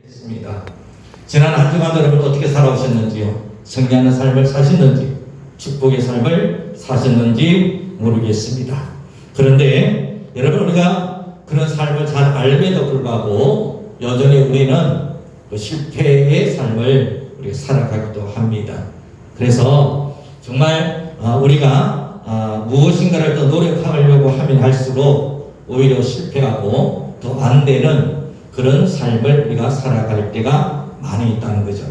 있습니다. 지난 한 주간 여러분 어떻게 살아오셨는지요? 승리하는 삶을 사셨는지, 축복의 삶을 사셨는지 모르겠습니다. 그런데 여러분, 우리가 그런 삶을 잘 알면도 불구하고 여전히 우리는 그 실패의 삶을 우리가 살아가기도 합니다. 그래서 정말 우리가 무엇인가를 더 노력하려고 하면 할수록 오히려 실패하고 더 안 되는 그런 삶을 우리가 살아갈 때가 많이 있다는 거죠.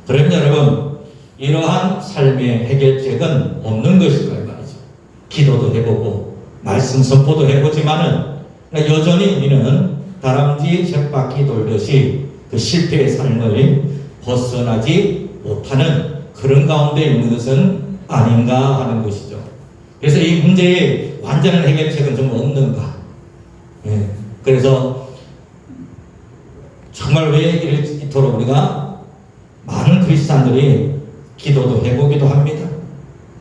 그럼 여러분, 이러한 삶의 해결책은 없는 것일 거예요 말이죠. 기도도 해보고 말씀 선포도 해보지만은 여전히 우리는 다람쥐 쳇바퀴 돌듯이 그 실패의 삶을 벗어나지 못하는 그런 가운데 있는 것은 아닌가 하는 것이죠. 그래서 이 문제의 완전한 해결책은 좀 없는가. 그래서 정말 왜 이토록 우리가 많은 크리스찬들이 기도도 해보기도 합니다.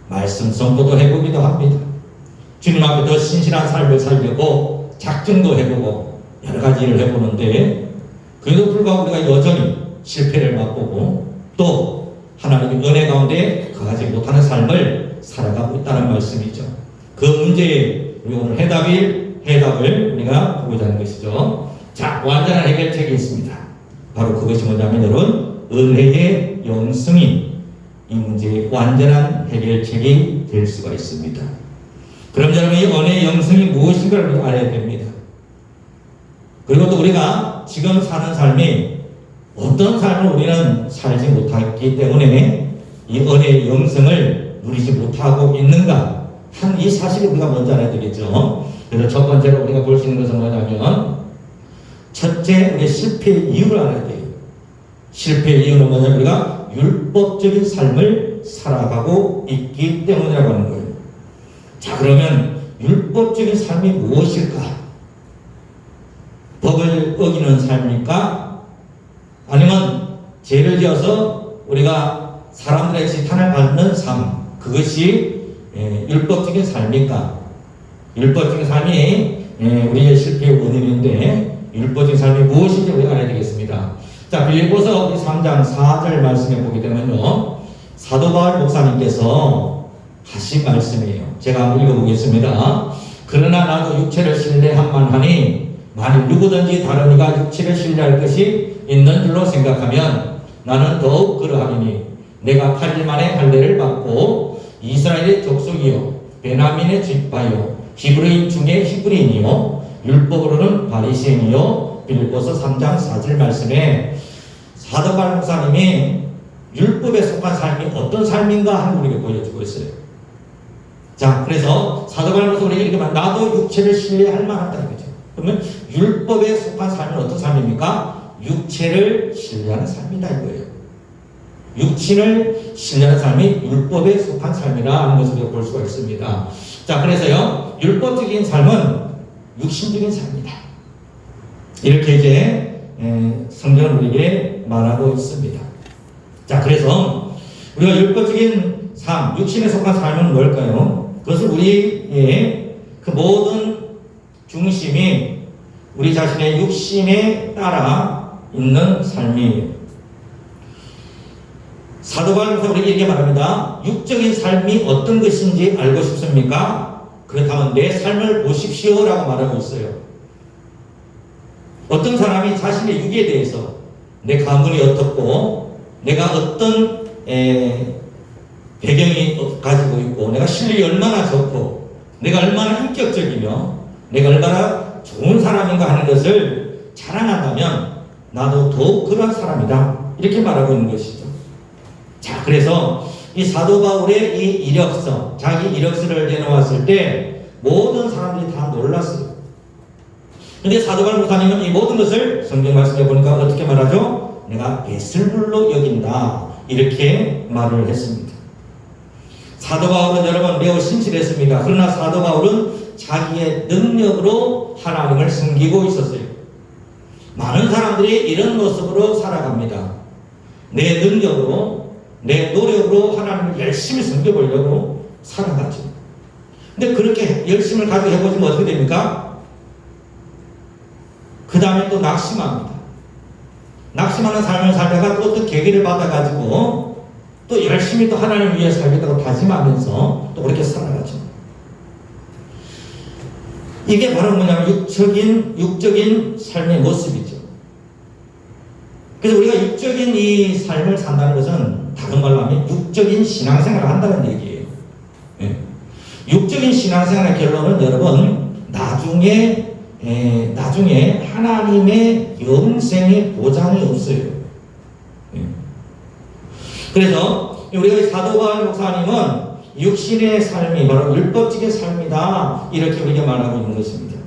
말씀 선포도 해보기도 합니다. 주님 앞에 더 신실한 삶을 살려고 작정도 해보고 여러 가지 일을 해보는데 그래도 불구하고 우리가 여전히 실패를 맛보고 또 하나님의 은혜 가운데 거하지 못하는 삶을 살아가고 있다는 말씀이죠. 그 문제에 우리 오늘 해답을 우리가 보고자 하는 것이죠. 자, 완전한 해결책이 있습니다. 바로 그것이 뭐냐면 여러분, 은혜의 영성이 이 문제의 완전한 해결책이 될 수가 있습니다. 그럼 여러분, 이 은혜의 영성이 무엇인가를 알아야 됩니다. 그리고 또 우리가 지금 사는 삶이 어떤 삶을 우리는 살지 못했기 때문에 이 은혜의 영성을 누리지 못하고 있는가 한 이 사실을 우리가 먼저 알아야 되겠죠. 그래서 첫 번째로 우리가 볼 수 있는 것은 뭐냐면 첫째, 우리 실패의 이유를 알아야 돼요. 실패의 이유는 뭐냐면 우리가 율법적인 삶을 살아가고 있기 때문이라고 하는 거예요. 자, 그러면 율법적인 삶이 무엇일까? 법을 어기는 삶입니까? 아니면 죄를 지어서 우리가 사람들의 지탄을 받는 삶, 그것이 율법적인 삶입니까? 율법적인 삶이 우리의 실패의 원인인데 율법적인 삶이 무엇인지 우리가 알아야 되겠습니다. 자, 빌립보서 3장 4절 말씀해 보게 되면요, 사도 바울 목사님께서 하신 말씀이에요. 제가 한번 읽어보겠습니다. 그러나 나도 육체를 신뢰함만 하니 만일 누구든지 다른 이가 육체를 신뢰할 것이 있는 줄로 생각하면 나는 더욱 그러하리니 내가 8일 만에 할례를 받고 이스라엘의 족속이요 베냐민의 쥐파요 히브리인 중에 히브리인이요 율법으로는 바리새인이요. 빌립보서 3장 4절 말씀에 사도 바울 목사님이 율법에 속한 삶이 어떤 삶인가 하는 우리에게 보여주고 있어요. 자, 그래서 사도 바울 목사님이 우리에게 이렇게 나도 육체를 신뢰할 만하다 이거죠. 그러면 율법에 속한 삶은 어떤 삶입니까? 육체를 신뢰하는 삶이다 이거예요. 육신을 신뢰하는 삶이 율법에 속한 삶이라 하는 것을 볼 수가 있습니다. 자, 그래서요, 율법적인 삶은 육신적인 삶이다. 이렇게 이제 성경은 우리에게 말하고 있습니다. 자, 그래서 우리가 율법적인 삶, 육신에 속한 삶은 뭘까요? 그것은 우리의 그 모든 중심이 우리 자신의 육신에 따라 있는 삶이에요. 사도 바울은 우리에게 말합니다. 육적인 삶이 어떤 것인지 알고 싶습니까? 그렇다면 내 삶을 보십시오 라고 말하고 있어요. 어떤 사람이 자신의 육에 대해서 내 가문이 어떻고 내가 어떤 배경이 가지고 있고 내가 실력이 얼마나 좋고 내가 얼마나 인격적이며 내가 얼마나 좋은 사람인가 하는 것을 자랑한다면 나도 더욱 그러한 사람이다 이렇게 말하고 있는 것이죠. 자, 그래서 이 사도 바울의 이 이력서, 자기 이력서를 내놓았을 때 모든 사람들이 다 놀랐어요. 근데 사도 바울 목사님은 이 모든 것을 성경 말씀에 보니까 어떻게 말하죠? 내가 예술물로 여긴다 이렇게 말을 했습니다. 사도 바울은 여러분 매우 신실했습니다. 그러나 사도 바울은 자기의 능력으로 하나님을 섬기고 있었어요. 많은 사람들이 이런 모습으로 살아갑니다. 내 능력으로 내 노력으로 하나님을 열심히 섬겨보려고 살아가죠. 근데 그렇게 열심을 가지고 해보시면 어떻게 됩니까? 그 다음에 또 낙심합니다. 낙심하는 삶을 살다가 또 어떤 계기를 받아가지고 또 열심히 또 하나님을 위해 살겠다고 다짐하면서 또 그렇게 살아가죠. 이게 바로 뭐냐면 육적인 삶의 모습이죠. 그래서 우리가 육적인 이 삶을 산다는 것은 다른 말로 하면 육적인 신앙생활을 한다는 얘기예요. 예. 육적인 신앙생활의 결론은 여러분 나중에 하나님의 영생의 보장이 없어요. 예. 그래서 우리가 사도 바울 목사님은 육신의 삶이 바로 율법적인 삶이다 이렇게 우리가 말하고 있는 것입니다.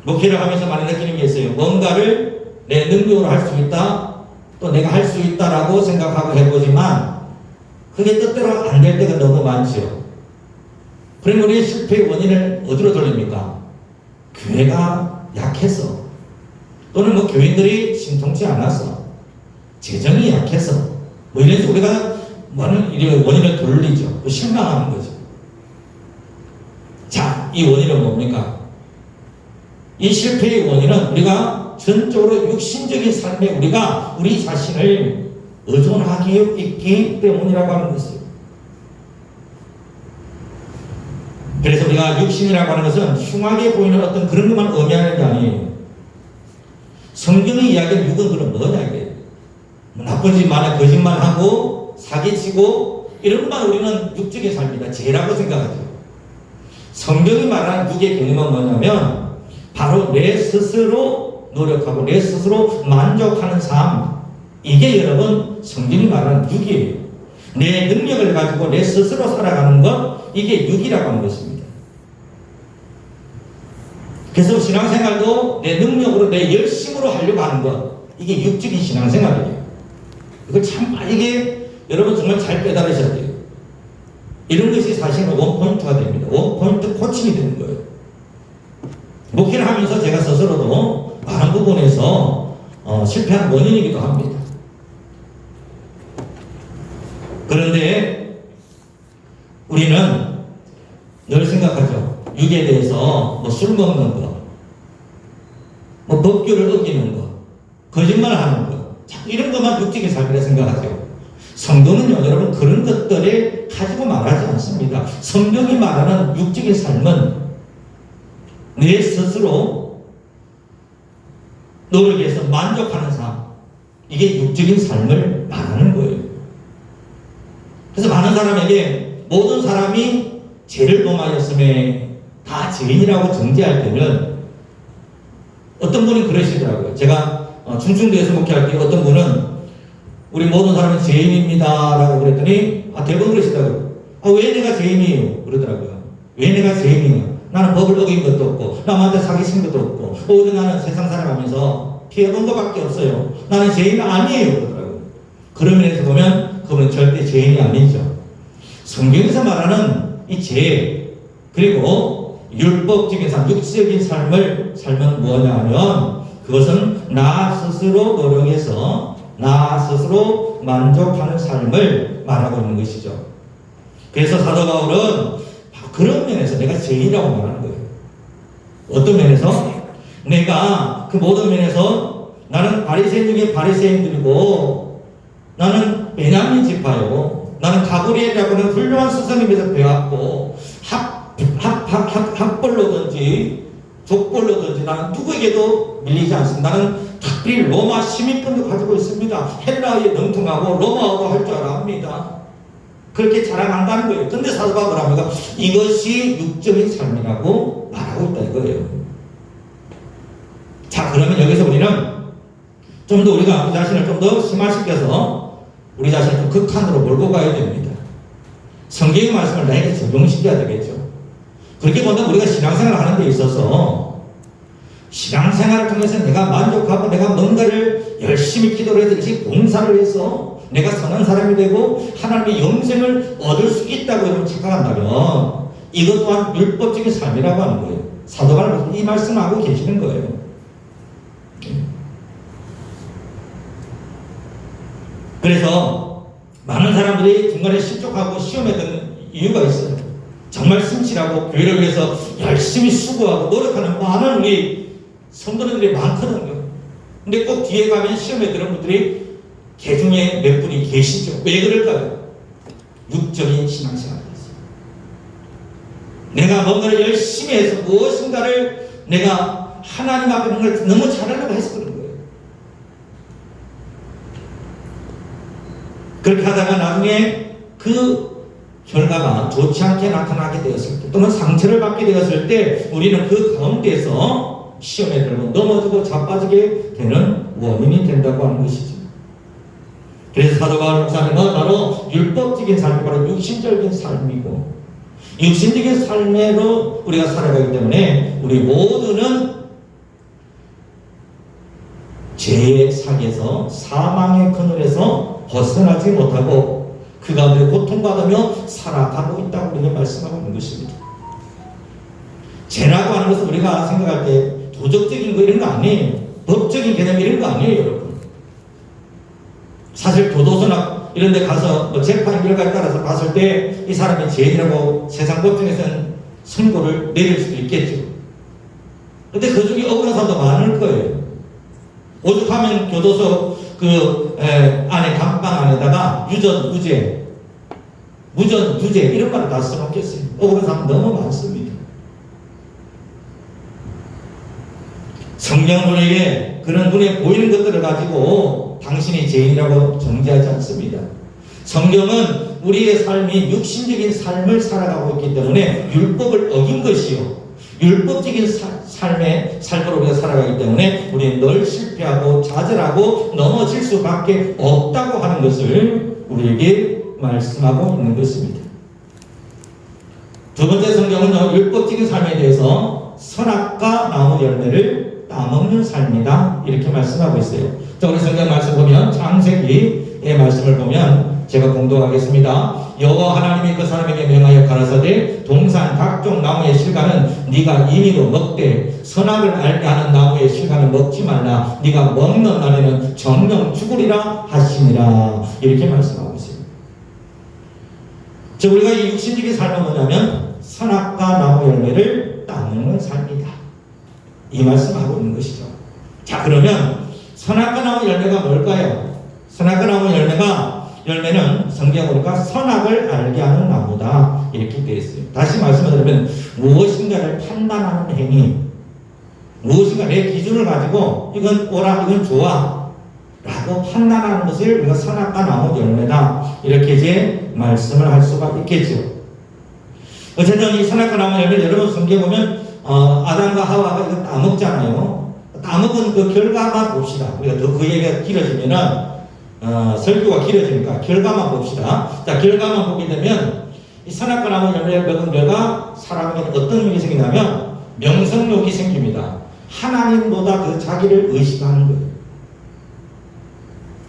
목회를 하면서 많이 느끼는 게 있어요. 뭔가를 내 능력으로 할 수 있다, 또 내가 할 수 있다라고 생각하고 해보지만 그게 뜻대로 안 될 때가 너무 많죠. 그러면 우리의 실패의 원인을 어디로 돌립니까? 교회가 약해서, 또는 뭐 교인들이 신통치 않아서, 재정이 약해서, 뭐 이래서 우리가 많은 원인을 돌리죠. 실망하는 거죠. 자, 이 원인은 뭡니까? 이 실패의 원인은 우리가 전적으로 육신적인 삶에 우리가 우리 자신을 의존하기 있기 때문이라고 하는 것이에요. 그래서 우리가 육신이라고 하는 것은 흉하게 보이는 어떤 그런 것만 의미하는 게 아니에요. 성경의 이야기는 육은 그럼 뭐냐 이게. 나쁜 짓 많아 거짓말하고 사기치고 이런 것만 우리는 육적인 삶이다. 죄라고 생각하죠. 성경이 말하는 육의 개념은 뭐냐면 바로 내 스스로 노력하고 내 스스로 만족하는 삶. 이게 여러분 성경이 말하는 육이에요. 내 능력을 가지고 내 스스로 살아가는 것, 이게 육이라고 하는 것입니다. 그래서 신앙생활도 내 능력으로 내 열심으로 하려고 하는 것, 이게 육적인 신앙생활이에요. 이거 참 이게 여러분 정말 잘 깨달으셔야 돼요. 이런 것이 사실은 원포인트가 됩니다. 원포인트 코칭이 되는 거예요. 목회를 하면서 제가 스스로도 많은 부분에서 실패한 원인이기도 합니다. 그런데 우리는 늘 생각하죠. 육에 대해서 뭐 술 먹는 거, 뭐 법규를 어기는 거, 거짓말하는 거, 자꾸 이런 것만 육적인 삶이라 생각하죠. 성경은요, 여러분 그런 것들을 가지고 말하지 않습니다. 성경이 말하는 육적인 삶은 내 스스로 노력해서 만족하는 삶, 이게 육적인 삶을 말하는 거예요. 그래서 많은 사람에게 모든 사람이 죄를 범하였음에 다 죄인이라고 정죄할 때는 어떤 분이 그러시더라고요. 제가 충청도에서 목회할 때 어떤 분은 우리 모든 사람은 죄인입니다 라고 그랬더니 대부분 그러시더라고요. 왜 내가 죄인이에요? 그러더라고요. 왜 내가 죄인이냐? 나는 법을 어긴 것도 없고 남한테 사기친 것도 없고 오히려 나는 세상 살아가면서 피해본 것밖에 없어요. 나는 죄인 아니에요. 그러더라고요. 그런 면에서 보면 그분은 절대 죄인이 아니죠. 성경에서 말하는 이 죄, 그리고 율법적인 삶, 육적인 삶을 살면 뭐냐 하면 그것은 나 스스로 노력해서 나 스스로 만족하는 삶을 말하고 있는 것이죠. 그래서 사도 바울은 그런 면에서 내가 죄인이라고 말하는 거예요. 어떤 면에서? 내가 그 모든 면에서 나는 바리새인 중에 바리새인들이고 나는 베냐민 지파요. 나는 가브리엘이라고 하는 훌륭한 스승님에서 배웠고 학벌로든지 족벌로든지 나는 누구에게도 밀리지 않습니다. 나는 특별히 로마 시민권도 가지고 있습니다. 헬라어에 능통하고 로마어도 할 줄 압니다. 그렇게 자랑한다는 거예요. 근데 사도 바울은 합니까? 이것이 육적인 삶이라고 말하고 있다 이거예요. 자, 그러면 여기서 우리는 좀 더 우리가 우리 자신을 좀 더 심화시켜서 우리 자신을 좀 극한으로 몰고 가야 됩니다. 성경의 말씀을 나에게 적용시켜야 되겠죠. 그렇게 본다면 우리가 신앙생활을 하는 데 있어서 신앙생활을 통해서 내가 만족하고 내가 뭔가를 열심히 기도를 해서 열심히 봉사를 해서 내가 선한 사람이 되고 하나님의 영생을 얻을 수 있다고 여러분 착각한다면 이것 또한 율법적인 삶이라고 하는 거예요. 사도 바울은 이 말씀을 하고 계시는 거예요. 그래서 많은 사람들이 중간에 실족하고 시험했던 이유가 있어요. 정말 신실하고 교회를 위해서 열심히 수고하고 노력하는 많은 우리 성도들이 많거든요. 근데 꼭 뒤에 가면 시험에 들은 분들이 개 중에 몇 분이 계시죠. 왜 그럴까요? 육적인 신앙생활이었어요. 내가 뭔가를 열심히 해서 무엇인가를 내가 하나님 앞에 뭔가를 너무 잘하려고 해서 그런 거예요. 그렇게 하다가 나중에 그 결과가 좋지 않게 나타나게 되었을 때, 또는 상처를 받게 되었을 때, 우리는 그 가운데서 시험에 들고 넘어지고 자빠지게 되는 원인이 된다고 하는 것이죠. 그래서 사도 바울 목사님은 바로 율법적인 삶이 바로 육신적인 삶이고, 육신적인 삶으로 우리가 살아가기 때문에 우리 모두는 죄의 사기에서 사망의 그늘에서 벗어나지 못하고 그 가운데 고통받으며 살아가고 있다고 우리가 말씀하고 있는 것입니다. 죄라고 하는 것은 우리가 생각할 때 도덕적인 거 이런 거 아니에요. 법적인 개념 이런 거 아니에요, 여러분. 사실 교도소나 이런 데 가서 뭐 재판 결과에 따라서 봤을 때 이 사람이 죄인이라고 세상 법정에서는 선고를 내릴 수도 있겠죠. 근데 그 중에 억울한 사람도 많을 거예요. 오죽하면 교도소 안에 감방 안에다가 유전, 무죄, 무전, 유죄 이런 말을 다 써놓겠어요. 억울한 사람 너무 많습니다. 성경은 우리에게 그런 눈에 보이는 것들을 가지고 당신이 죄인이라고 정죄하지 않습니다. 성경은 우리의 삶이 육신적인 삶을 살아가고 있기 때문에 율법을 어긴 것이요, 율법적인 삶의 삶으로 우리가 살아가기 때문에 우리는 늘 실패하고 좌절하고 넘어질 수밖에 없다고 하는 것을 우리에게 말씀하고 있는 것입니다. 두 번째 성경은 율법적인 삶에 대해서 선악과 나무 열매를 따먹는 삶이다 이렇게 말씀하고 있어요. 자, 우리 성경 말씀 보면 창세기의 말씀을 보면 제가 공독하겠습니다. 여호와 하나님이 그 사람에게 명하여 가라사대 동산 각종 나무의 실과는 네가 임의로 먹되 선악을 알게 하는 나무의 실과는 먹지 말라. 네가 먹는 날에는 정령 죽으리라 하시니라 이렇게 말씀하고 있어요. 즉 우리가 이 육신적인 삶은 뭐냐면 선악과 나무 열매를 따먹는 삶이다 이 말씀하고 있는 것이죠. 자, 그러면 선악과 나무 열매가 뭘까요? 선악과 나무 열매는 성경에 보니까 선악을 알게 하는 나무다 이렇게 되어 있어요. 다시 말씀을 드리면 무엇인가를 판단하는 행위, 무엇인가 내 기준을 가지고 이건 옳아 이건 좋아 라고 판단하는 것을 우리가 선악과 나무 열매다 이렇게 이제 말씀을 할 수가 있겠죠. 어쨌든 이 선악과 나무 열매 여러분 성경에 보면 아담과 하와가 이거 따먹잖아요. 따먹은 그 결과만 봅시다. 우리가 더 그 얘기가 길어지면은 설교가 길어지니까 결과만 봅시다. 자, 결과만 보게 되면 이 선악과 나무 열매를 먹은 결과 사람에게 어떤 일이 생기냐면 명성욕이 생깁니다. 하나님보다 더 자기를 의식하는 거예요.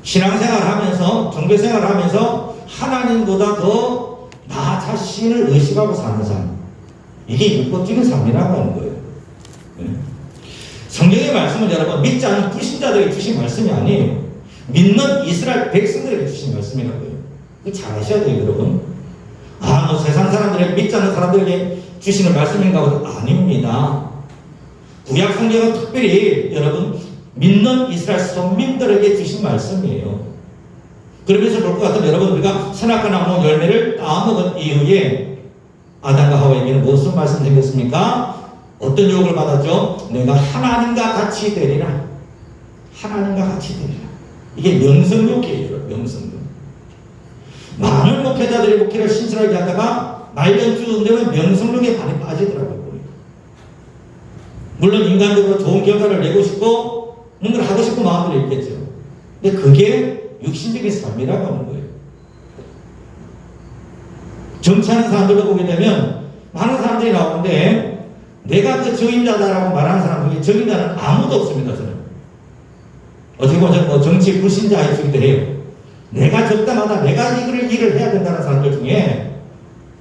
신앙생활을 하면서 종교생활을 하면서 하나님보다 더 나 자신을 의식하고 사는 삶, 이게 율법적인 삶이라고 하는 거예요. 성경의 말씀은 여러분 믿지 않는 불신자들에게 주신 말씀이 아니에요. 믿는 이스라엘 백성들에게 주신 말씀이라고요. 그거 잘 아셔야 돼요, 여러분. 뭐 세상 사람들에게 믿지 않는 사람들에게 주시는 말씀인가 보다 아닙니다. 구약 성경은 특별히 여러분 믿는 이스라엘 선민들에게 주신 말씀이에요. 그러면서 볼 것 같으면 여러분 우리가 선악과 나무 열매를 따먹은 이후에 아담과 하와에게는 무슨 말씀이 생겼습니까? 어떤 유혹을 받았죠? 내가 하나님과 같이 되리라. 하나님과 같이 되리라. 이게 명성욕이에요. 명성욕. 많은 목회자들이 목회를 신실하게 하다가 말년주 되면 명성욕에 많이 빠지더라고요. 물론 인간적으로 좋은 결과를 내고 싶고 뭔가를 하고 싶은 마음들이 있겠죠. 근데 그게 육신적인 삶이라고 하는 거예요. 정치하는 사람들을 보게 되면 많은 사람들이 나오는데 내가 그 적임자다라고 말하는 사람 중에 적임자는 아무도 없습니다. 저는 어떻게 보면 저는 정치 불신자일 수도 해요. 내가 적당하다, 내가 이걸 일을 해야 된다는 사람들 중에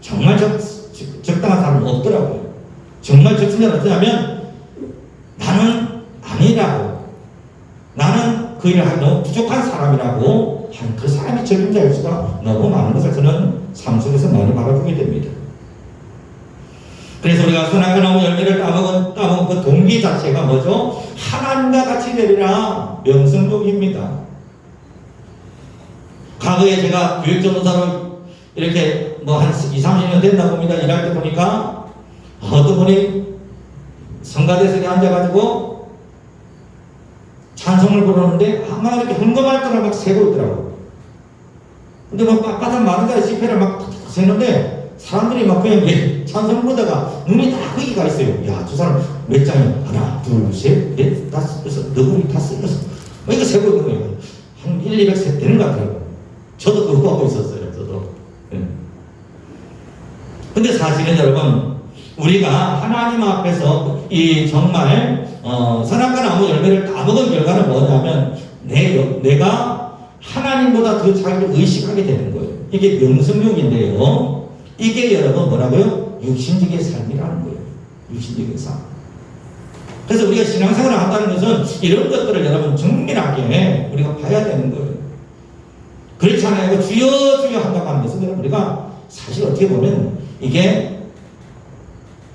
정말 적당한 사람은 없더라고요. 정말 적신자는 어떠냐면 나는 아니라고, 나는 그 일을 하기 너무 부족한 사람이라고 한 그 사람이 적임자일 수가 너무 많은 것을 저는 삶 속에서 많이 바라보게 됩니다. 그래서 우리가 선악과 나무 열매를 따먹은 그 동기 자체가 뭐죠? 하나님과 같이 되리라 명성욕입니다. 과거에 제가 교육전도사로 이렇게 뭐 한 20-30년 됐나 봅니다. 일할 때 보니까 어떤 분이 성가대석에 앉아가지고 찬송을 부르는데 아마 이렇게 흥금할 때를 막 세고 있더라고요. 근데 뭐 빳빳한 마른자의 지폐를 막 세는데 사람들이 막 그냥 찬송 부르다가 눈이 다 거기가 있어요. 야, 저 사람 몇 장이야? 하나, 둘, 셋, 넷, 다섯, 여섯, 너구리 다섯, 여섯. 이거 세고 있는 거예요. 한 100-200세 되는 것 같아요. 저도 그거 하고 있었어요. 저도. 근데 사실은 여러분, 우리가 하나님 앞에서 이 정말 선악과 나무 열매를 따먹은 결과는 뭐냐면 내가 하나님보다 더 자기를 의식하게 되는 거예요. 이게 명성욕인데요. 이게 여러분 뭐라고요? 육신적인 삶이라는 거예요. 육신적인 삶. 그래서 우리가 신앙생활을 한다는 것은 이런 것들을 여러분 정밀하게 우리가 봐야 되는 거예요. 그렇지 않아요. 주여 주여 한다고 하는 것은 우리가 사실 어떻게 보면 이게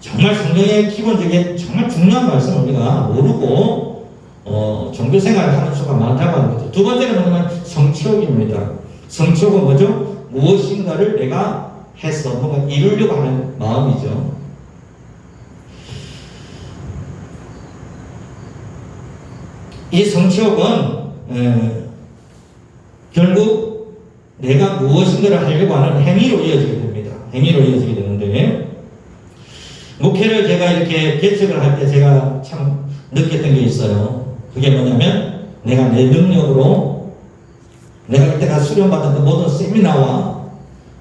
정말 성경의 기본적인 정말 중요한 말씀을 우리가 모르고 종교생활을 하는 수가 많다고 하는 거죠. 두 번째는 뭐냐면 성취욕입니다. 성취욕은 뭐죠? 무엇인가를 내가 해서 뭔가 이루려고 하는 마음이죠. 이 성취욕은 결국 내가 무엇인가를 하려고 하는 행위로 이어지게 됩니다. 행위로 이어지게 되는데 목회를 제가 이렇게 개척을 할 때 제가 참 느꼈던 게 있어요. 그게 뭐냐면 내가 내 능력으로 내가 그때 수련받은 그 모든 세미나와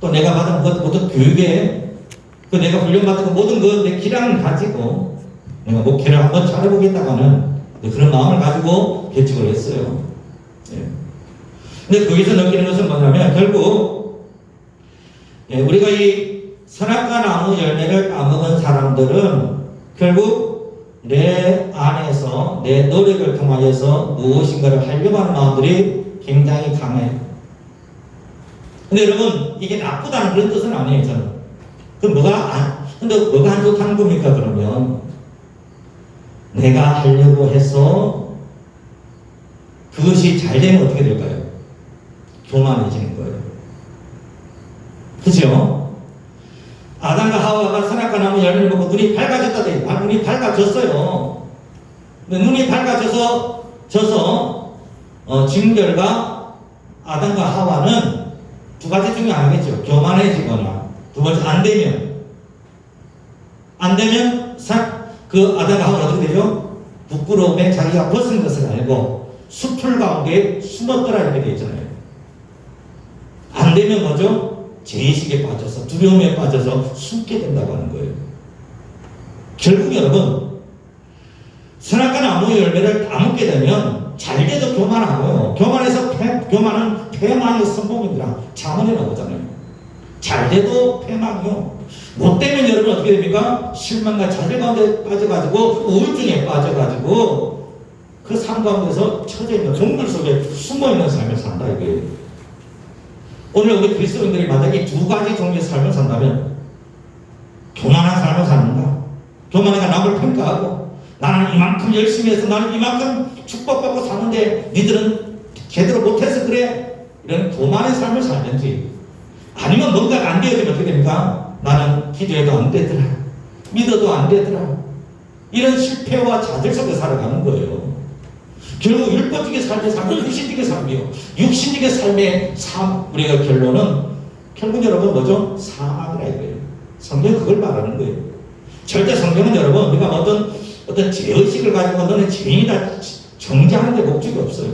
또 내가 받은 그 모든 교육에 그 내가 훈련받은 그 모든 그 내 기량을 가지고 내가 목회를 한번 잘해보겠다고 하는 그런 마음을 가지고 개척을 했어요. 예. 근데 거기서 느끼는 것은 뭐냐면 결국 우리가 이 선악과 나무 열매를 따먹은 사람들은 결국 내 안에서 내 노력을 통하여서 무엇인가를 하려고 하는 마음들이 굉장히 강해요. 근데 여러분 이게 나쁘다는 그런 뜻은 아니에요. 저는. 그럼 근데 뭐가 안 좋다는 겁니까? 그러면 내가 하려고 해서 그것이 잘 되면 어떻게 될까요? 교만해지는 거예요. 그죠? 아담과 하와가 선악과 나무 열매를 먹고 눈이 밝아졌다 돼. 눈이 밝아졌어요. 근데 눈이 밝아져서 지금 결과 아담과 하와는 두 가지 중에 하나겠죠. 교만해지거나 두 번째 안 되면 그 아담과 하와는 어떻게 되죠? 부끄러움에 자기가 벗은 것을 알고 숲풀 가운데 숨었더라 이렇게 되어 있잖아요. 안 되면 뭐죠? 죄의식에 빠져서 두려움에 빠져서 숨게 된다고 하는 거예요. 결국 여러분 선악과 나무 열매를 따먹게 되면 잘 돼도 교만하고요. 교만은 패망의 선봉이더라. 자문에 나오잖아요. 잘 돼도 패망이요. 못 되면 여러분 어떻게 됩니까? 실망과 좌절 가운데 빠져가지고 우울증에 빠져가지고 그 삶 가운데서 처져 있는 동굴 속에 숨어 있는 삶을 산다 이거예요. 오늘 우리 그리스도인들이 만약에 두 가지 종류의 삶을 산다면 교만한 삶을 사는가? 교만해가 남을 평가하고 나는 이만큼 열심히 해서 나는 이만큼 축복받고 사는데 니들은 제대로 못해서 그래? 이런 교만의 삶을 살든지 아니면 뭔가가 안 되어지면 어떻게 됩니까? 나는 기도해도 안 되더라. 믿어도 안 되더라. 이런 실패와 좌절 속에 살아가는 거예요. 결국 율법적인 삶의 삶은 육신적인 삶이요. 육신적인 삶의 삶, 우리가 결론은 결국 여러분 뭐죠? 사망이라 이거예요. 성경은 그걸 말하는 거예요. 절대 성경은 여러분 우리가 어떤 죄의식을 가지고 너는 죄인이다 정죄하는 데 목적이 없어요.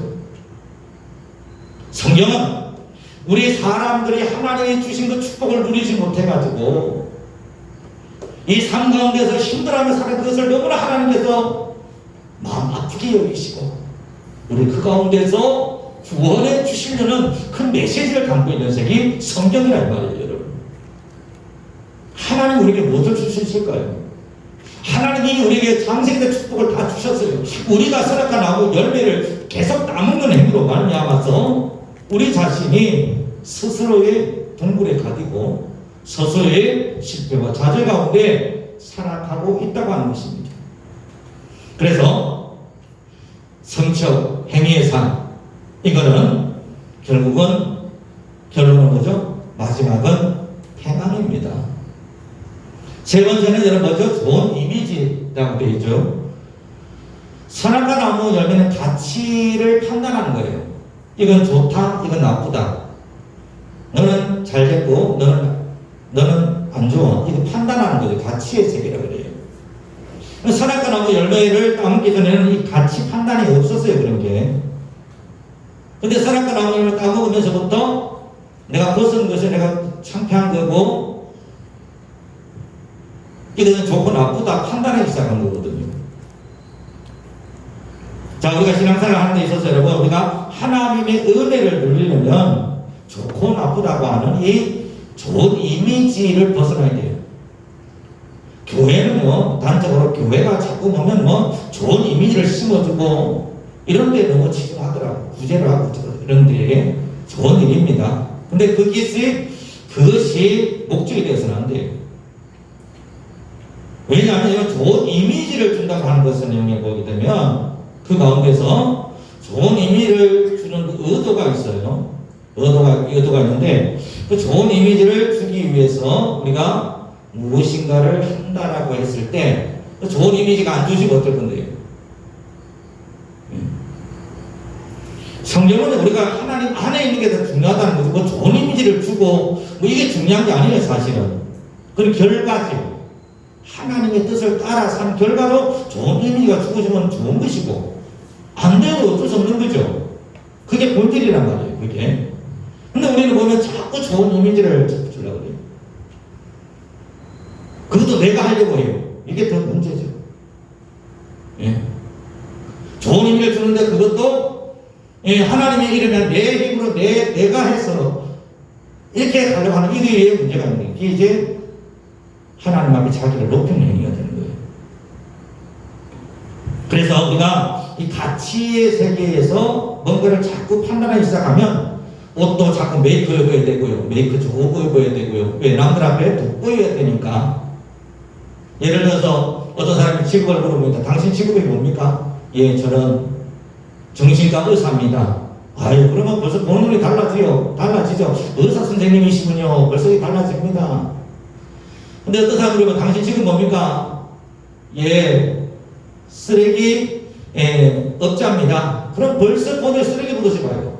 성경은 우리 사람들이 하나님이 주신 그 축복을 누리지 못해가지고 이 삶 가운데서 힘들어하며 사는 그것을 너무나 하나님께서 마음 아프게 여기시고 우리 그 가운데서 구원해 주시려는 큰 메시지를 담고 있는 책이 성경이란 말이에요. 여러분 하나님 우리에게 무엇을 줄 수 있을까요? 하나님이 우리에게 장생의 축복을 다 주셨어요. 우리가 선악과 나무 열매를 계속 따먹는 행위로 말미암아서 우리 자신이 스스로의 동굴에 가디고 스스로의 실패와 좌절 가운데 살아가고 있다고 하는 것입니다. 그래서 성취업 행위의 산, 이거는 결론은 뭐죠? 마지막은 평안입니다. 세 번째는 여러분 뭐죠? 좋은 이미지라고 되어 있죠. 선악과 나무 열매는 가치를 판단하는 거예요. 이건 좋다, 이건 나쁘다. 너는 잘 됐고, 너는 안 좋아. 이거 판단하는 거죠. 가치의 세계라고 그래요. 선악과 나무 열매를 따먹기 전에는 이 가치 판단이 없었어요, 그런 게. 근데 선악과 나무 열매를 따먹으면서부터 내가 벗은 것이 내가 창피한 거고, 이것은 좋고 나쁘다 판단하기 시작한 거거든요. 자, 우리가 신앙생활 하는 데 있어서 여러분, 우리가 하나님의 은혜를 누리려면 좋고 나쁘다고 하는 이 좋은 이미지를 벗어나야 돼요. 교회는 뭐, 단적으로 교회가 자꾸 보면 뭐, 좋은 이미지를 심어주고, 이런 데 너무 치중하더라고. 구제를 하고, 이런 데에 좋은 일입니다. 근데 그것이 목적이 되어서는 안 돼요. 왜냐하면 이건 좋은 이미지를 준다고 하는 것을 영역에 보게 되면, 그 가운데서 좋은 의미를 주는 의도가 있어요. 의도가 있는데, 그 좋은 이미지를 주기 위해서 우리가 무엇인가를 한다라고 했을 때, 그 좋은 이미지가 안 주시면 어떨 건데요? 성경은 우리가 하나님 안에 있는 게 더 중요하다는 거죠. 뭐 좋은 이미지를 주고, 뭐 이게 중요한 게 아니에요, 사실은. 그건 결과죠. 하나님의 뜻을 따라 산 결과로 좋은 이미지가 주어지면 좋은 것이고, 안 되면 어쩔 수 없는 거죠. 그게 본질이란 말이에요, 그게. 근데 우리는 보면 자꾸 좋은 이미지를 주려고 그래요. 그것도 내가 하려고 해요. 이게 더 문제죠. 예. 좋은 이미지를 주는데 그것도 하나님의 이름에 내 힘으로 내가 해서 이렇게 하려고 하는 이게 문제가 있는 거예요. 이게 이제 하나님 앞에 자기를 높이는 행위가 되는 거예요. 그래서 우리가 이 가치의 세계에서 뭔가를 자꾸 판단하기 시작하면 옷도 자꾸 메이크 입어야 되고요. 메이크 좋고 입어야 되고요. 왜? 남들 앞에 돋보여야 되니까. 예를 들어서 어떤 사람이 직업을 물어봅니다. 당신 직업이 뭡니까? 예, 저는 정신과 의사입니다. 아유, 그러면 벌써 보는 눈이 달라지죠. 의사 선생님이시군요. 벌써 달라집니다. 근데 어떤 사람이 그러면 당신 직업 뭡니까? 예, 쓰레기 업자입니다. 그럼 벌써 보는 쓰레기 부르지 마요.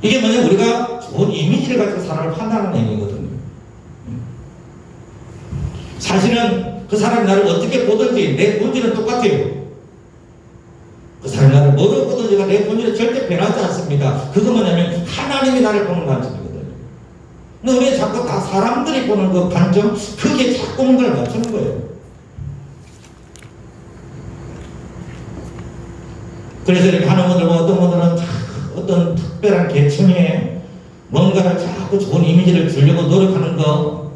이게 뭐냐, 우리가 좋은 이미지를 가지고 사람을 판단하는 행위거든요. 사실은 그 사람이 나를 어떻게 보든지 내 본질은 똑같아요. 그 사람이 나를 뭐로 보든지가 내 본질은 절대 변하지 않습니다. 그거 뭐냐면 하나님이 나를 보는 관점이거든요. 근데 우리 자꾸 다 사람들이 보는 그 관점, 그게 자꾸 뭔가를 맞추는 거예요. 그래서 이렇게 하는 분들, 어떤 분들은 어떤 특별한 계층에 뭔가를 자꾸 좋은 이미지를 주려고 노력하는 거.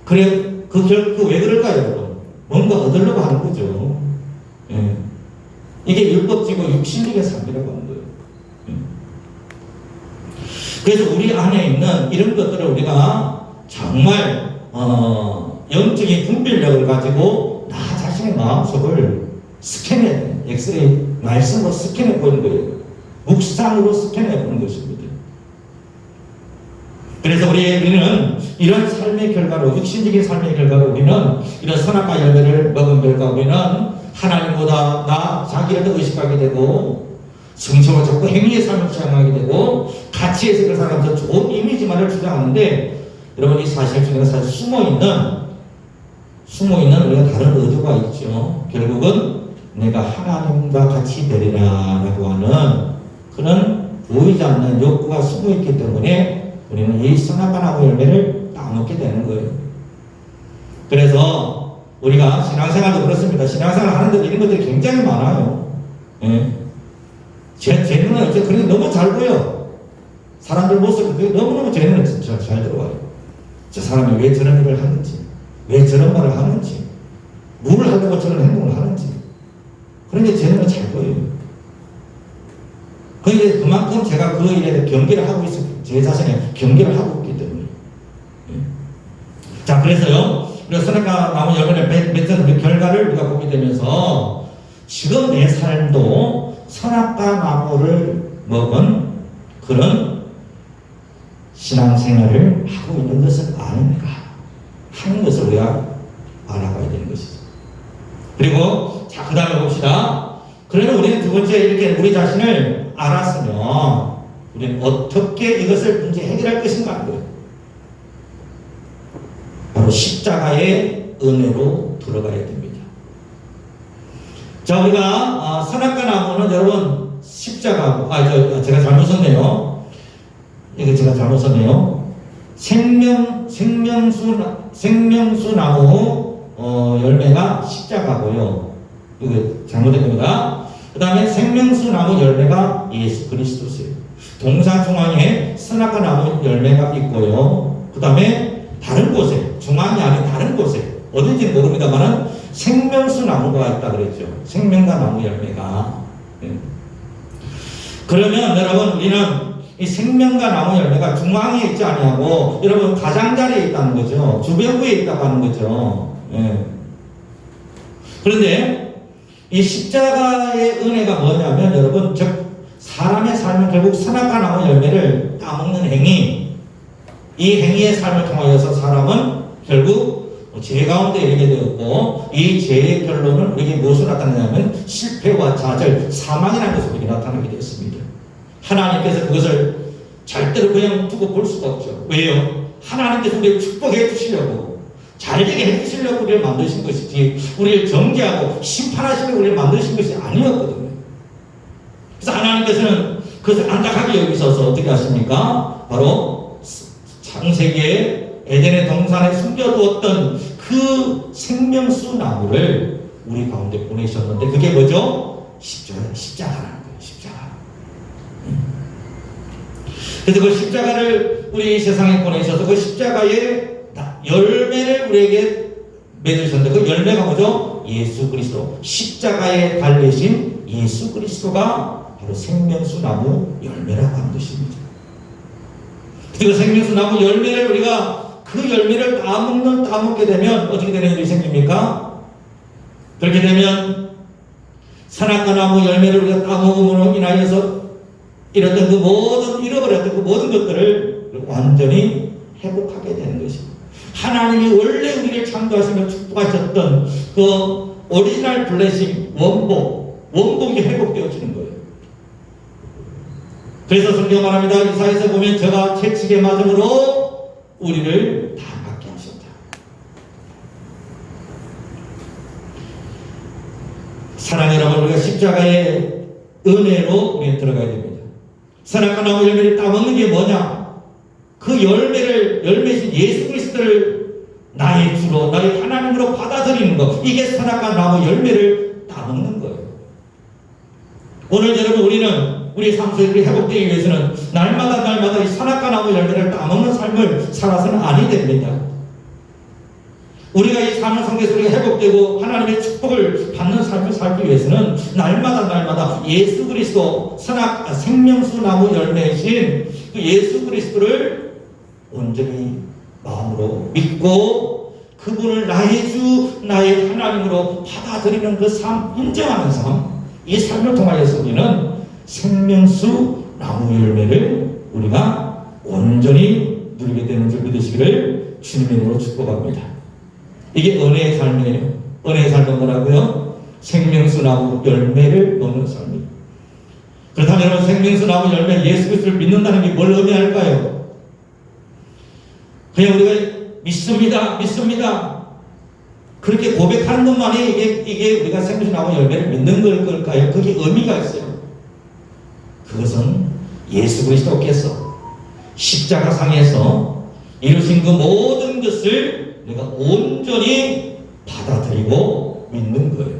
그래, 그 왜 그럴까요, 여러분? 뭔가 얻으려고 하는 거죠. 예. 이게 율법적이고 육신적인 삶이라고 하는 거예요. 예. 그래서 우리 안에 있는 이런 것들을 우리가 정말, 영적인 분별력을 가지고 나 자신의 마음속을 스캔해야 돼요. 엑스레이 말씀으로 스캔해 보는 거예요. 묵상으로 스캔해 보는 것입니다. 그래서 우리는 이런 삶의 결과로, 육신적인 삶의 결과로 우리는 이런 선악과 열매를 먹은 결과 우리는 하나님보다 자기를 더 의식하게 되고, 성취와 자꾸 행위의 삶을 주장하게 되고, 가치의 세계를 살아가면서 좋은 이미지만을 주장하는데, 여러분 이 사실 중에 사실 숨어있는 우리가 다른 의도가 있죠. 결국은 내가 하나님과 같이 되리라 라고 하는 그런 보이지 않는 욕구가 숨어있기 때문에 우리는 이 선악과 나무 열매를 따먹게 되는 거예요. 그래서 우리가 신앙생활도 그렇습니다. 신앙생활 하는데 이런 것들이 굉장히 많아요. 예. 제 눈은 어째 그렇게 너무 잘 보여. 사람들 모습이 너무너무 제 눈에 잘 들어와요. 저 사람이 왜 저런 일을 하는지, 왜 저런 말을 하는지, 뭘 하려고 저런 행동을 하는지, 그런 게 제 눈에 잘 보여요. 그런데 그만큼 제가 그 일에 경계를 하고 있어요. 제 자신에 경계를 하고 있기 때문에. 자, 그래서요, 그래서 선악과 나무 열매를 맺은 그 결과를 우리가 보게 되면서 지금 내 삶도 선악과 나무를 먹은 그런 신앙생활을 하고 있는 것은 아닌가 하는 것을 우리가 알아봐야 되는 것이죠. 그리고 자, 그 다음에 봅시다. 그러면 우리는 두 번째 이렇게 우리 자신을 알았으면 우리는 어떻게 이것을 문제 해결할 것인가 하는 거예요. 바로 십자가의 은혜로 들어가야 됩니다. 자, 우리가 선악과 나무는 여러분 십자가고 제가 잘못 썼네요. 이거 제가 잘못 썼네요. 생명수 나무 열매가 십자가고요. 이거 잘못된 겁니다. 그 다음에 생명수 나무 열매가 예수 그리스도세요. 동사 중앙에 선악과 나무 열매가 있고요. 그 다음에 다른 곳에, 중앙이 아닌 다른 곳에, 어딘지는 모릅니다만은 생명수 나무가 있다 그랬죠. 생명과 나무 열매가. 그러면 여러분, 우리는 이 생명과 나무 열매가 중앙에 있지 아니하고 여러분 가장자리에 있다는 거죠. 주변부에 있다고 하는 거죠. 그런데 이 십자가의 은혜가 뭐냐면 여러분, 즉 사람의 삶은 결국 선악과 나무 열매를 따먹는 행위, 이 행위의 삶을 통하여서 사람은 결국 죄 가운데 이르게 되었고, 이 죄의 결론은 우리에게 무엇을 나타내냐면 실패와 좌절, 사망이라는 것을 우리에게 나타나게 되었습니다. 하나님께서 그것을 절대로 그냥 두고 볼 수가 없죠. 왜요? 하나님께서 우리를 축복해 주시려고, 잘되게 해주시려고 우리를 만드신 것이지, 우리를 정죄하고 심판하시려고 우리를 만드신 것이 아니었거든요. 그래서 하나님께서는 그것을 안타깝게 여기셔서 어떻게 하십니까? 바로 창세기에 에덴의 동산에 숨겨두었던 그 생명수 나무를 우리 가운데 보내셨는데, 그게 뭐죠? 십자가라는 거예요. 십자가. 그래서 그 십자가를 우리 세상에 보내셔서 그 십자가의 열매를 우리에게 맺으셨는데, 그 열매가 뭐죠? 예수 그리스도. 십자가에 달리신 예수 그리스도가 바로 생명수 나무 열매라고 하는 것입니다. 그리고 생명수 나무 열매를 우리가 그 열매를 따먹게 되면 어떻게 되는 일이 생깁니까? 그렇게 되면 선악과 나무 열매를 우리가 따먹음으로 인하여서 잃었던 그 모든, 잃어버렸던 그 모든 것들을 완전히 회복하게 되는 것입니다. 하나님이 원래 우리를 창조하시며 축복하셨던 그 오리지널 블레싱, 원복이 회복되어지는 거예요. 그래서 성경 말합니다. 이사야서 보면 저가 채찍에 맞음으로 우리를 다 낫게 하셨다. 사랑하는 여러분, 우리가 십자가의 은혜로 우리는 들어가야 됩니다. 선악과 나무 열매를 따먹는 게 뭐냐? 그 열매신 예수 그리스도를 나의 주로, 나의 하나님으로 받아들이는 것, 이게 선악과 나무 열매를 따먹는 거예요. 오늘 여러분, 우리는 우리 삶 속에 회복되기 위해서는 날마다 이 선악과 나무 열매를 따먹는 삶을 살아서는 아니 됩니다. 우리가 이 삶을 속에서 우리가 회복되고 하나님의 축복을 받는 삶을 살기 위해서는 날마다 예수 그리스도 생명수 나무 열매이신 그 예수 그리스도를 온전히 마음으로 믿고 그분을 나의 주, 나의 하나님으로 받아들이는 그 삶, 인정하는 삶, 이 삶을 통하여서 우리는 생명수 나무 열매를 우리가 온전히 누리게 되는 줄 믿으시기를 주님의 이름으로 축복합니다. 이게 은혜의 삶이에요. 은혜의 삶은 뭐라고요? 생명수 나무 열매를 먹는 삶이에요. 그렇다면 여러분, 생명수 나무 열매, 예수 그리스도를 믿는다는 게 뭘 의미할까요? 그냥 우리가 믿습니다. 그렇게 고백하는 것만이 이게 우리가 생명수 나무 열매를 믿는 걸까요? 그게 의미가 있어요. 그것은 예수 그리스도께서 십자가상에서 이루신 그 모든 것을 내가 온전히 받아들이고 믿는 거예요.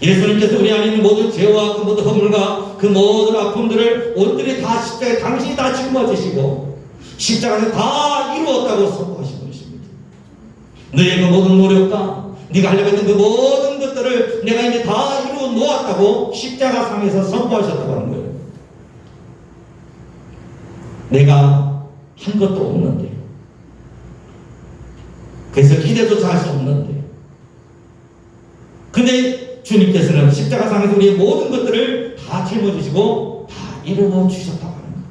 예수님께서 우리 안에 있는 모든 죄와 그 모든 허물과 그 모든 아픔들을 온전히 다 십자가에 당신이 다 짊어지시고 십자가에서 다 이루었다고 선포하신 것입니다. 너의 그 모든 노력과 네가 하려고 했던 그 모든 것들을 내가 이제 다 이루어 놓았다고 십자가상에서 선포하셨다고 하는 거예요. 내가 한 것도 없는데 그래서 기대조차 할 수 없는데, 근데 주님께서는 십자가상에서 우리의 모든 것들을 다 짊어지시고 다 이루어 주셨다고 하는 거예요.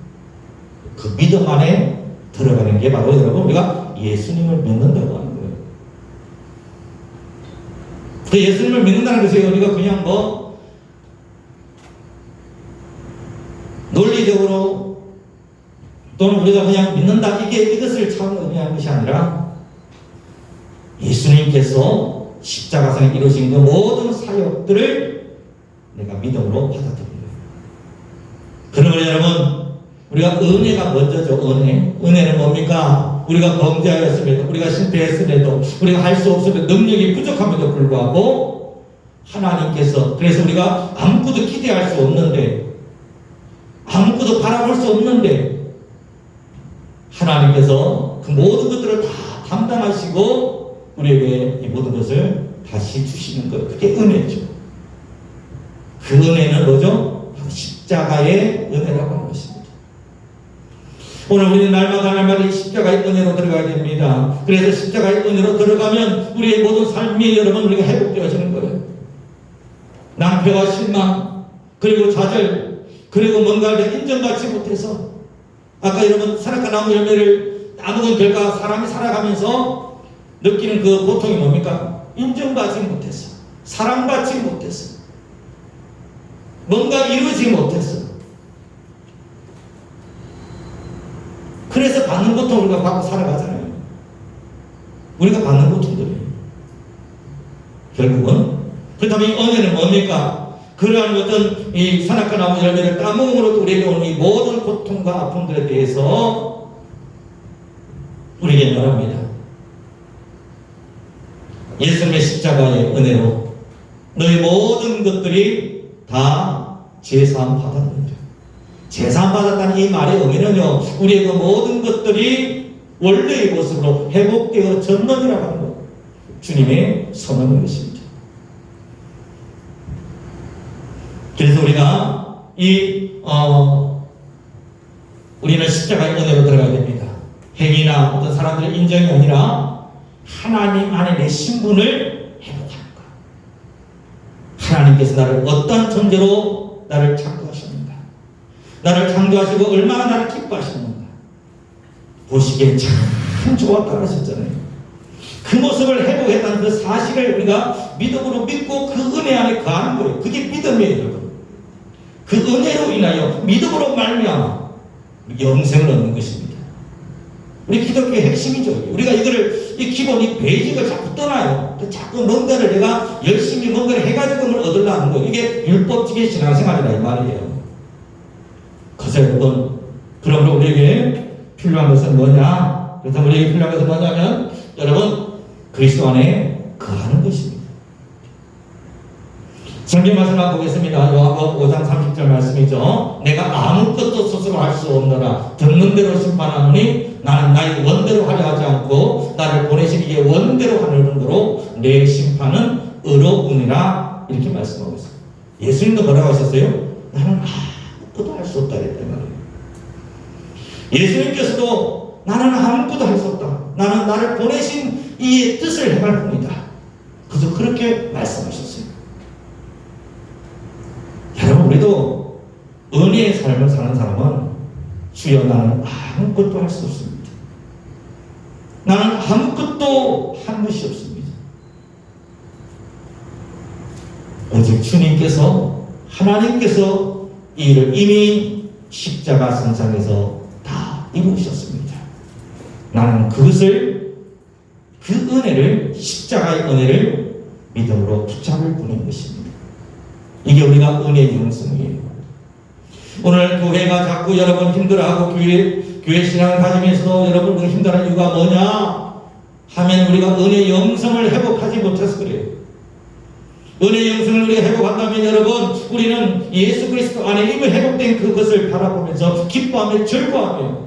그 믿음 안에 들어가는 게 바로 여러분 우리가 예수님을 믿는다고 하는 거예요. 그 예수님을 믿는다는 것이 우리가 그냥 뭐 논리적으로 또는 우리가 그냥 믿는다 이것을 참 의미하는 것이 아니라 예수님께서 십자가상에 이루신 그 모든 사역들을 내가 믿음으로 받아들인 거예요. 그러므로 여러분 우리가 은혜가 먼저죠. 은혜는 뭡니까? 우리가 범죄하였음에도 우리가 실패했음에도 우리가 할 수 없음에도 능력이 부족함에도 불구하고 하나님께서 그래서 우리가 아무것도 기대할 수 없는데 아무것도 바라볼 수 없는데 하나님께서 그 모든 것들을 다 담당하시고 우리에게 이 모든 것을 다시 주시는 것, 그게 은혜죠. 그 은혜는 뭐죠? 십자가의 은혜라고 하는 것입니다. 오늘 우리는 날마다 이 십자가의 은혜로 들어가야 됩니다. 그래서 십자가의 은혜로 들어가면 우리의 모든 삶이 여러분 우리가 회복되어지는 거예요. 낭패와 실망, 그리고 좌절, 그리고 뭔가를 인정받지 못해서 아까 여러분 선악과 나무 열매를 따먹은 결과 사람이 살아가면서 느끼는 그 고통이 뭡니까? 인정받지 못해서, 사랑받지 못해서, 뭔가 이루지 못해서. 그래서 받는 고통을 우리가 받고 살아가잖아요. 우리가 받는 고통들이에요. 결국은. 그렇다면 이 은혜는 뭡니까? 그러한 어떤 이 선악과 나무 열매를 따먹음으로 우리에게 오는 이 모든 고통과 아픔들에 대해서 우리에게 말합니다. 예수님의 십자가의 은혜로 너희 모든 것들이 다 제사함 받았느니라. 제사함 받았다는 이 말의 의미는요, 우리의 그 모든 것들이 원래의 모습으로 회복되어졌느니라고 하는 것, 주님의 선언인 것입니다. 그래서 우리가 우리는 십자가의 은혜로 들어가야 됩니다. 행위나 어떤 사람들의 인정이 아니라 하나님 안에 내 신분을 회복하는 것. 하나님께서 나를 어떠한 존재로 나를 창조하셨는가, 나를 창조하시고 얼마나 나를 기뻐하셨는가 보시기에 참 좋았다 하셨잖아요. 그 모습을 회복했다는 그 사실을 우리가 믿음으로 믿고 그 은혜 안에 거하는 거예요. 그게 믿음이에요, 여러분. 그 은혜로 인하여 믿음으로 말미암아 영생을 얻는 것입니다. 우리 기독교의 핵심이죠. 우리가 이 기본, 이 베이직을 자꾸 떠나요. 자꾸 뭔가를 내가 열심히 뭔가를 해가지고 그걸 얻으려는 거예요. 이게 율법적인 신앙생활이라 이 말이에요. 그래서 여러분, 그러므로 우리에게 필요한 것은 뭐냐? 그래서 우리에게 필요한 것은 뭐냐면, 여러분, 그리스도 안에 거하는 것입니다. 성경 말씀 한번 보겠습니다. 요한복음 5장 30절 말씀이죠. 내가 아무것도 스스로 할 수 없노라. 듣는 대로 심판하노니 나는 나의 원대로 하려 하지 않고 나를 보내신 이의 원대로 하는 대로 내 심판은 의로우니라. 이렇게 말씀하고 있어요. 예수님도 뭐라고 하셨어요? 나는 아무것도 할 수 없다 이랬단 말이에요. 예수님께서도 나는 아무것도 할 수 없다. 나는 나를 보내신 이의 뜻을 행할 뿐이다. 그래서 그렇게 말씀하셨어요. 여러분, 우리도 은혜의 삶을 사는 사람은 주여 나는 아무것도 할 수 없습니다. 나는 아무것도 한 것이 없습니다. 오직 주님께서, 하나님께서 이 일을 이미 십자가 선상에서 다 이루셨습니다. 나는 그것을, 그 은혜를, 십자가의 은혜를 믿음으로 붙잡을 뿐인 것입니다. 이게 우리가 은혜의 영성이에요. 오늘 교회가 자꾸 여러분 힘들어하고 교회 신앙을 가지면서도 여러분 그 힘들어하는 이유가 뭐냐 하면 우리가 은혜의 영성을 회복하지 못해서 그래요. 은혜의 영성을 우리가 회복한다면 여러분 우리는 예수 그리스도 안에 이미 회복된 그것을 바라보면서 기뻐하며 즐거워하며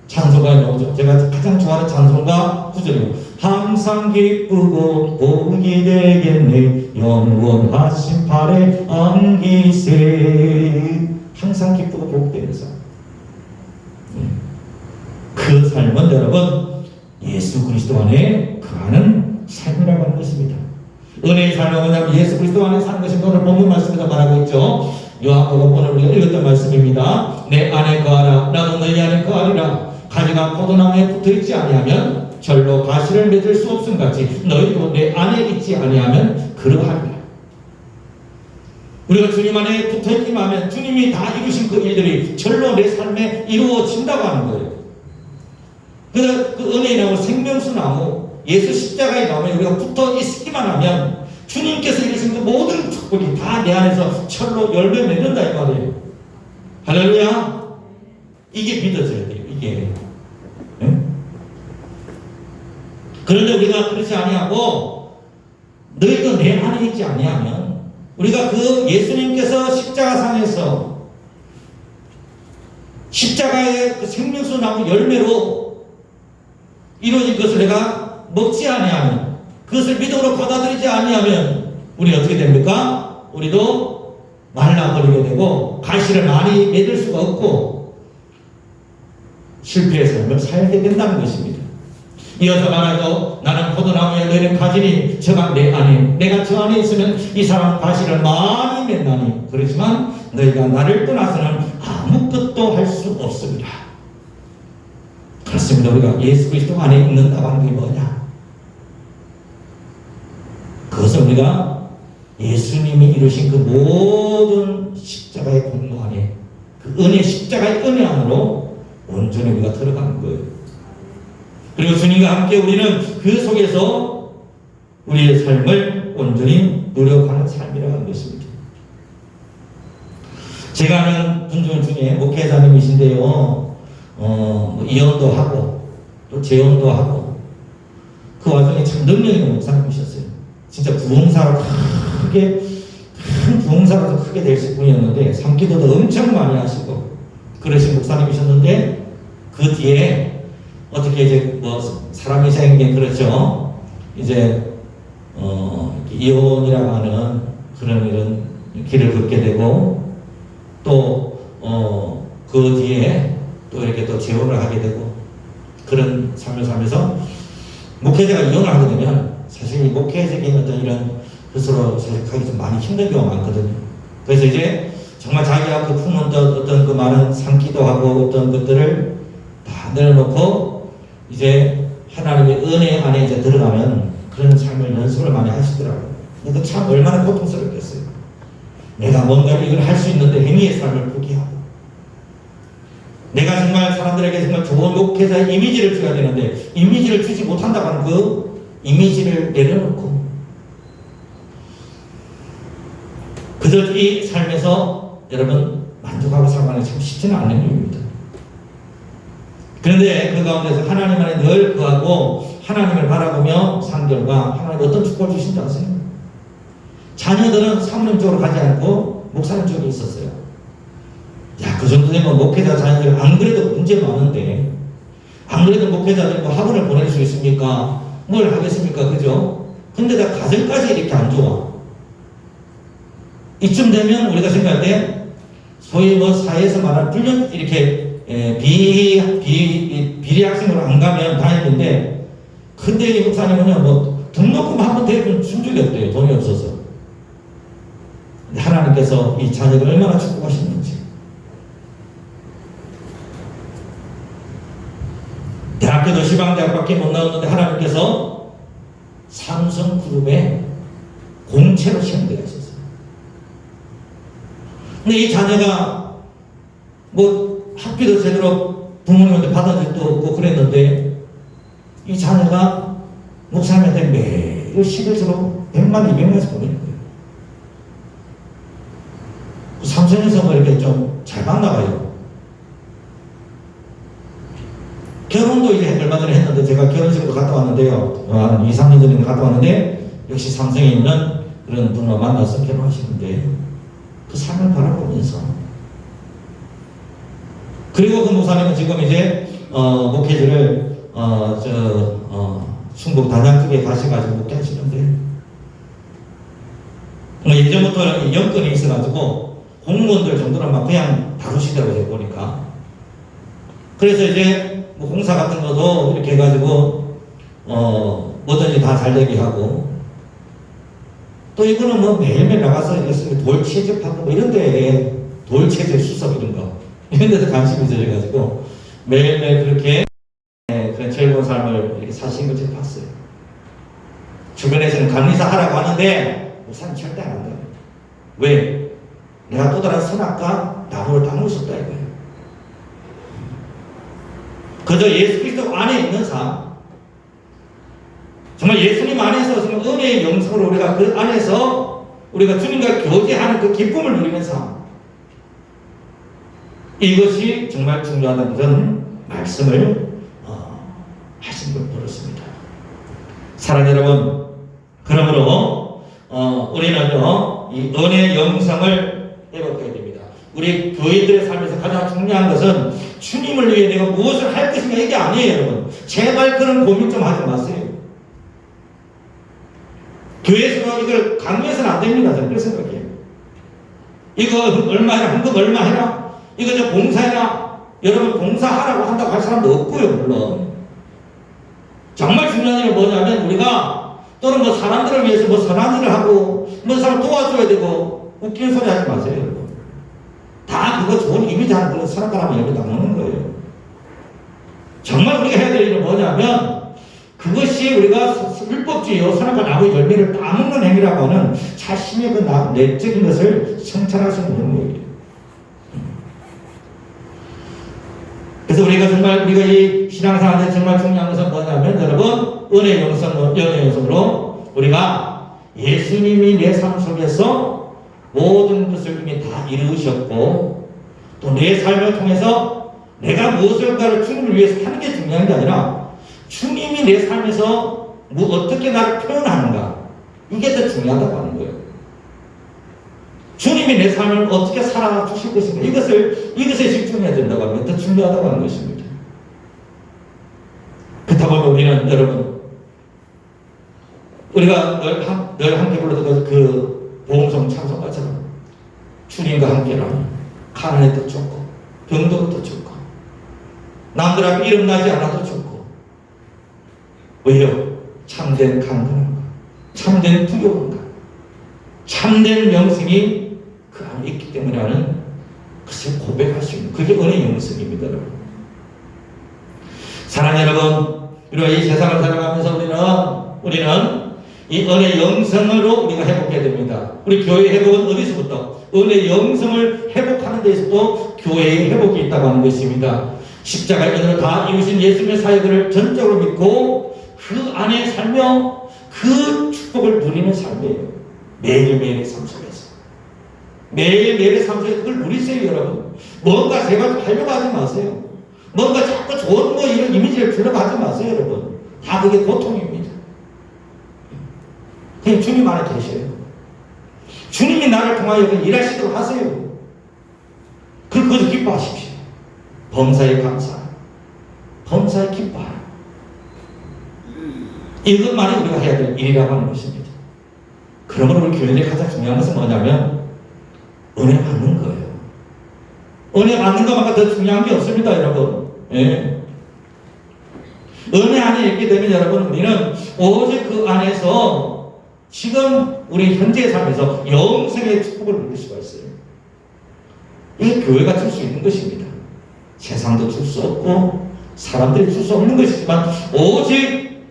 찬송가 나오죠. 제가 가장 좋아하는 찬송가 구절이에요. 항상 기쁘고 복이 되겠네 영원하신 팔에 안기세. 항상 기쁘고 복되는 삶. 그 삶은 여러분 예수 그리스도 안에 거하는 삶이라고 하는 것입니다. 은혜의 삶은 뭐냐면 예수 그리스도 안에 사는 것입니다. 오늘 본문 말씀에서 말하고 있죠. 요한복음 오늘 우리가 읽었던 말씀입니다. 내 안에 거하라 나도 너희 안에 거하리라. 가지가 포도나무에 붙어있지 아니하면 절로 가시를 맺을 수 없음 같이 너희도 내 안에 있지 아니하면 그러하리라. 우리가 주님 안에 붙어있기만 하면 주님이 다 이루신 그 일들이 절로 내 삶에 이루어진다고 하는 거예요. 그래서 그 은혜의 나무, 생명수 나무, 예수 십자가의 나무에 우리가 붙어 있기만 하면 주님께서 이루신 그 모든 축복이 다 내 안에서 철로 열매 맺는다 이 말이에요. 할렐루야. 이게 믿어져야 돼요. 이게. 응? 그런데 우리가 그렇지 아니하고 너희도 내 안에 있지 아니하면 우리가 그 예수님께서 십자가상에서 십자가의 그 생명수 나무 열매로 이루어진 것을 내가 먹지 아니하면 그것을 믿음으로 받아들이지 아니하면 우리 어떻게 됩니까? 우리도 말라버리게 되고 가시를 많이 맺을 수가 없고 실패의 삶을 살게 된다는 것입니다. 이어서 말하죠. 나는 포도나무에 너희는 가지니 저가 내 안에 내가 저 안에 있으면 이 사람은 가시를 많이 맺나니 그렇지만 너희가 나를 떠나서는 아무것도 할 수 없습니다. 그렇습니다. 우리가 예수 그리스도 안에 있는다고 하는 게 뭐냐? 그것은 우리가 예수님이 이루신 그 모든 십자가의 공로 안에 그 은혜 십자가의 은혜 안으로 온전히 우리가 들어가는 거예요. 그리고 주님과 함께 우리는 그 속에서 우리의 삶을 온전히 누려가는 삶이라고 하는 것입니다. 제가 아는 분들 중에 목회자님이신데요. 이혼도 하고 또 재혼도 하고 그 와중에 참 능력 있는 목사님이셨어요. 진짜 부흥사로 큰 부흥사로 크게 되실 분이었는데 삼기도도 엄청 많이 하시고 그러신 목사님이셨는데 그 뒤에 어떻게 이제 사람이 생긴 그렇죠. 이제 이혼이라고 하는 그런 이런 길을 걷게 되고 또 그 뒤에 또 이렇게 또 재혼을 하게 되고 그런 삶을 살면서 목회자가 이혼을 하게 되면 사실 이 목회적인 어떤 이런 것으로 사실 가기 좀 많이 힘든 경우가 많거든요. 그래서 이제 정말 자기가 그 품은 어떤 그 많은 상기도 하고 어떤 것들을 다 내려놓고 이제 하나님의 은혜 안에 이제 들어가면 그런 삶을 연습을 많이 하시더라고요. 근데 참 얼마나 고통스럽겠어요. 내가 뭔가 이걸 할 수 있는데 행위의 삶을 포기하고 내가 정말 사람들에게 정말 좋은 목회자의 이미지를 줘야 되는데 이미지를 주지 못한다고 하는 그 이미지를 내려놓고 그저 이 삶에서 여러분 만족하고 살아가는 게 참 쉽지는 않은 일입니다. 그런데 그 가운데서 하나님 안에 늘 거하고 하나님을 바라보며 산 결과 하나님 어떤 축복을 주신지 아세요? 자녀들은 사모님 쪽으로 가지 않고 목사님 쪽에 있었어요. 야, 그 정도 되면 목회자 자녀들 안 그래도 문제 많은데 안 그래도 목회자들 뭐 학원을 보낼 수 있습니까? 뭘 하겠습니까? 그죠? 근데 다 가정까지 이렇게 안 좋아. 이쯤 되면 우리가 생각할 때 소위 사회에서 말하는 불륜 이렇게 비리 학생으로 안 가면 다행인데 근데 이 목사님은요 등록금 한번 대준 적이 없대요. 돈이 없어서. 하나님께서 이 자녀를 얼마나 축복하시는지. 대학교도 시방대학밖에 못 나왔는데 하나님께서 삼성그룹에 공채로 시험되게 하셨어요. 근데 이 자녀가 학비도 제대로 부모님한테 받은 적도 없고 그랬는데 이 자녀가 목사님한테 매일 11주로 100만 200만씩 보내는 거예요. 삼성에서 이렇게 좀 잘 받나 봐요. 결혼도 이제 얼마 전에 했는데 제가 결혼식으로 갔다 왔는데요. 한 2, 3년 전에 갔다 왔는데 역시 삼성에 있는 그런 분을 만나서 결혼하시는데 그 삶을 바라보면서 그리고 그 목사님은 지금 이제 목회지를 충북 단양 쪽에 가셔가지고 목회하시는데 예전부터 연건이 있어가지고 공무원들 정도는 막 그냥 다루시더라고요 보니까. 그래서 이제 공사 같은 것도 이렇게 해가지고 뭐든지 다 잘 되게 하고, 또 이거는 뭐 매일매일 나가서 이것을 돌 채집하고 뭐 이런데 돌 채집 수석 이런 거 이런 데도 관심이 있어가지고 매일매일 그렇게 그런 즐거운 삶을 이렇게 사시는 걸 제가 봤어요. 주변에서는 감리사 하라고 하는데 목사님 절대 안 한다. 왜? 내가 또 다른 선악과 나무를 따먹을 수 없다 이거예요. 그저 예수 그리스도 안에 있는 삶, 정말 예수님 안에서 정말 은혜의 영성으로 우리가 그 안에서 우리가 주님과 교제하는 그 기쁨을 누리는 삶, 이것이 정말 중요하다는 그런 말씀을 하신 걸 들었습니다. 사랑하는 여러분, 그러므로 우리는요 이 은혜의 영성을 회복해야 됩니다. 우리 교인들의 삶에서 가장 중요한 것은 주님을 위해 내가 무엇을 할 것인가 이게 아니에요, 여러분. 제발 그런 고민 좀 하지 마세요. 교회에서 이걸 강요해서는 안 됩니다. 저는 그렇게 생각해요. 이거 얼마 해라, 헌금 얼마 해라, 이거 저 봉사해라. 여러분 봉사하라고 한다고 할 사람도 없고요, 물론. 정말 중요한 일은 뭐냐면 우리가 또는 뭐 사람들을 위해서 뭐 선한 일을 하고 뭐 사람 도와줘야 되고 웃기는 소리 하지 마세요, 여러분. 다 그거 좋은 이미지 하는 그런 선악과라면 열매 나누는 거예요. 정말 우리가 해야 될 일은 뭐냐면 그것이 우리가 율법주의요 선악과 나무의 열매를 따먹는 행위라고 하는 자신의 그 내적인 것을 성찰할 수 있는 거예요. 그래서 우리가 이 신앙생활에 정말 중요한 것은 뭐냐면 여러분 은혜 영성으로 우리가 예수님이 내 삶 속에서 모든 것을 이미 다 이루셨고 또 내 삶을 통해서 내가 무엇을까를 주님을 위해서 하는 게 중요한 게 아니라 주님이 내 삶에서 어떻게 나를 표현하는가 이게 더 중요하다고 하는 거예요. 주님이 내 삶을 어떻게 살아주실 것인가 이것에 집중해야 된다고 하면 더 중요하다고 하는 것입니다. 그렇다 보면 우리는 여러분 우리가 늘 함께 불러도 그 보험성 찬송가처럼 주님과 함께라면 가난해도 좋고 병도도 좋고 남들 앞에 이름 나지 않아도 좋고 왜요? 참된 강건함과 참된 부요함과 참된 명성이 그 안에 있기 때문에 하는 그것을 고백할 수 있는 그게 은혜의 영성입니다. 여러분. 사랑하는 여러분, 우리가 이 세상을 살아가면서 우리는 이 은혜의 영성으로 우리가 회복해야 됩니다. 우리 교회의 회복은 어디서부터? 은혜의 영성을 회복하는 데에서도 교회의 회복이 있다고 하는 것입니다. 십자가의 은혜를 다 이루신 예수님의 사역을 전적으로 믿고 그 안에 살며 그 축복을 누리는 삶이에요. 매일매일의 삶 속에서. 매일매일의 삶 속에서 그걸 누리세요, 여러분. 뭔가 제발 하려고 하지 마세요. 뭔가 자꾸 좋은 이런 이미지를 주려고 하지 마세요, 여러분. 다 그게 고통입니다. 그냥 주님 안에 계셔요. 주님이 나를 통하여 일하시도록 하세요. 그것을 기뻐하십시오. 범사에 감사, 범사에 기뻐하라. 이것만이 우리가 해야 될 일이라고 하는 것입니다. 그러므로 우리 교회들이 가장 중요한 것은 뭐냐면 은혜 받는 거예요. 은혜 받는 것만큼 더 중요한 게 없습니다, 여러분. 예. 은혜 안에 있게 되면 여러분 우리는 오직 그 안에서 지금 우리 현재의 삶에서 영생의 축복을 누릴 수가 있어요. 이게 교회가 줄 수 있는 것입니다. 세상도 줄 수 없고 사람들이 줄 수 없는 것이지만 오직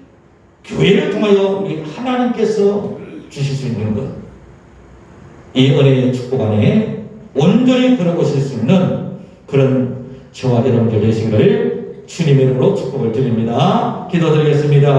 교회를 통하여 우리 하나님께서 주실 수 있는 것, 이 은혜의 축복 안에 온전히 들어오실 수 있는 그런 저와 여러분들 되시기를 주님의 이름으로 축복을 드립니다. 기도드리겠습니다.